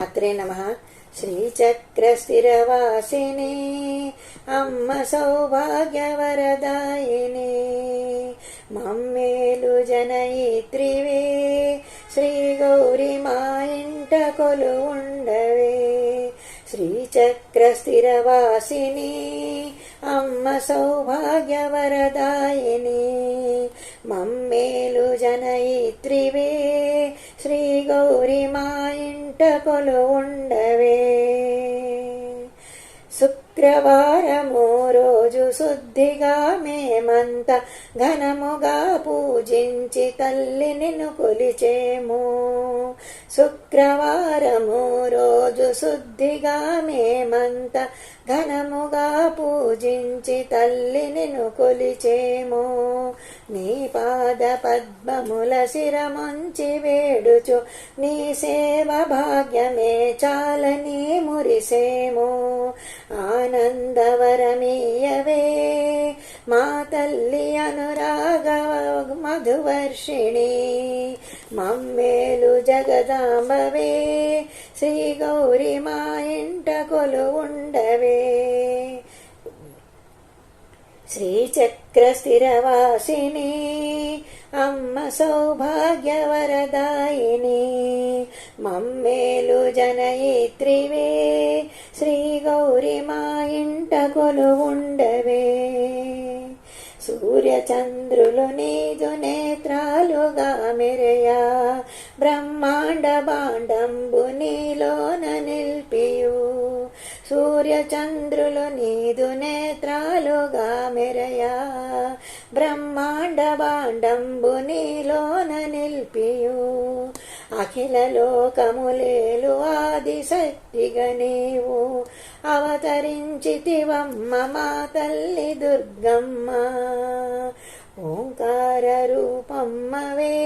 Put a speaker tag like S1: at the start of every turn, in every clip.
S1: మాత్రే నమః. శ్రీచక్రస్థిరవాసిని అమ్మ సౌభాగ్యవరదాయిని మమ్మేలు జనయిత్రివే శ్రీ గౌరి మా ఇంట కొలువుండవే. శ్రీచక్రస్థిరవాసిని అమ్మ సౌభాగ్యవరదాయిని మమ్మేలు జనయిత్రివే శ్రీ గౌరి మా ఇంట కొలువుండవే. శుక్రవారము రోజు శుద్ధిగా మేమంతా ఘనముగా పూజించి తల్లి నిన్ను కొలిచేము. శుక్రవారము రోజు శుద్ధిగా మేమంతా ఘనముగా పూజించి తల్లి నిన్ను కొలిచేము. నీ పాద పద్మముల శిరముంచి వేడుచు నీ సేవ భాగ్యమే చాలని మురిసేము. ఆనందవరమీయవే మా తల్లి అనురాగ మధువర్షిణి మమ్మేలు జగదాంబవే శ్రీ గౌరి మా ఇంట కొలువుండవే. శ్రీచక్రస్థిరవాసిని అమ్మ సౌభాగ్యవరదాయిని మమ్మేలు జనయిత్రివే శ్రీ గౌరి మా ఇంట కొలువుండవే. సూర్యచంద్రులు నీదు నేత్రాలుగా మెరయా బ్రహ్మాండ బాండంబు నీలోన నిల్పియు. సూర్యచంద్రులు నీదు నేత్రాలుగా మెరయా బ్రహ్మాండ బాండంబు నీలోన నిల్పియు. అఖిల లోకములేలు ఆదిశక్తిగా నీవు అవతరించితివమ్మ మా తల్లి దుర్గమ్మ. ఓంకార రూపమ్మవే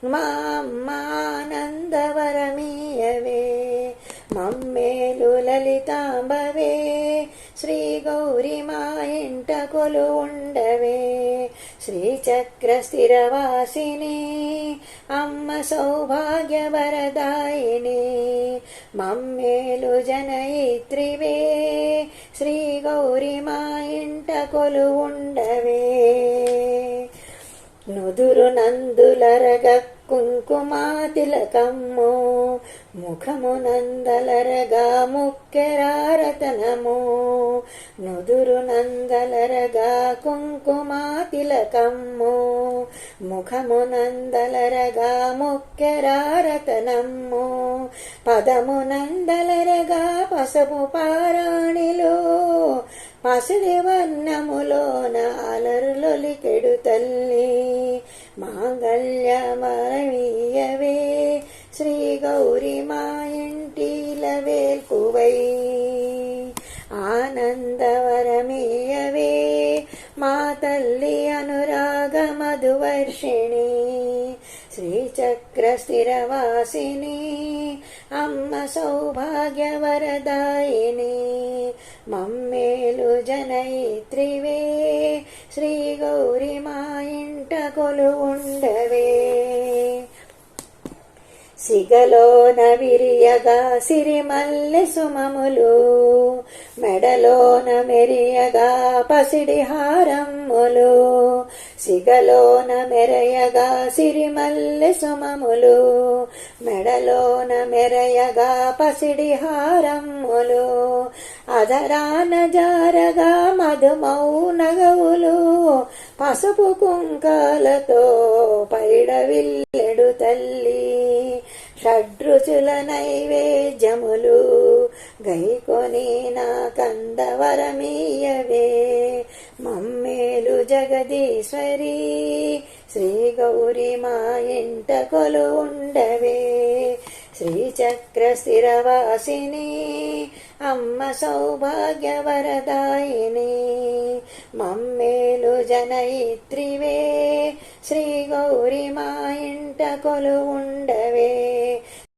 S1: మా అమ్మ ఆనందవరమీయవే మమ్మేలు లలితాంబవే శ్రీ గౌరి మా ఇంట కొలువుండవే. శ్రీచక్రస్థిరవాసిని అమ్మ సౌభాగ్యవరదాయిని మమ్మేలు జనయిత్రివే శ్రీ గౌరి మా ఇంట కొలువుండవే. నుదురు నందులరగ కుంకుమా తిలకమ్ము ముఖము నందలరగా ముక్కెరారతనము. నుదురు నందలరగా కుంకుమా తిలకమ్ము ముఖము నందలరగా ముక్కెరారతనము. పదము నందలరగా పసుపు పారాణిలో పసిడి వర్ణములోన అలరులొలికెడు తల్లి మాంగళ్యమరమీయవే శ్రీ గౌరి మా ఇంటిల వేల్కువై. ఆనందవరమీయవే మా తల్లి అనురాగ మధువర్షిణి శ్రీచక్రస్థిరవాసిని అమ్మ సౌభాగ్యవరదాయిని మమ్మేలు జనయిత్రివే శ్రీ గౌరి మా ఇంట కొలువుండవే. సిగలోన విరియగా సిరిమల్లె సుమములు మెడలోన మెరియగా పసిడి హారమ్ములు. సిగలోన మెరయగా సిరిమల్లె సుమములు మెడలోన మెరయగా పసిడి హారమ్ములు. అధరాన జారగా మధుమౌనగవులు పసుపు కుంకాలతో పైడవిల్లెడు తల్లి. షడ్రుచుల నైవేద్యములు గైకొని నా కందవరమీయవే మమ్మేలు జగదీశ్వరి శ్రీ గౌరి మా ఇంట కొలువుండవే. శ్రీచక్రస్థిరవాసిని అమ్మ సౌభాగ్యవరదాయిని మమ్మేలు జనయిత్రివే శ్రీ గౌరి మా ఇంట కొలువుండవే.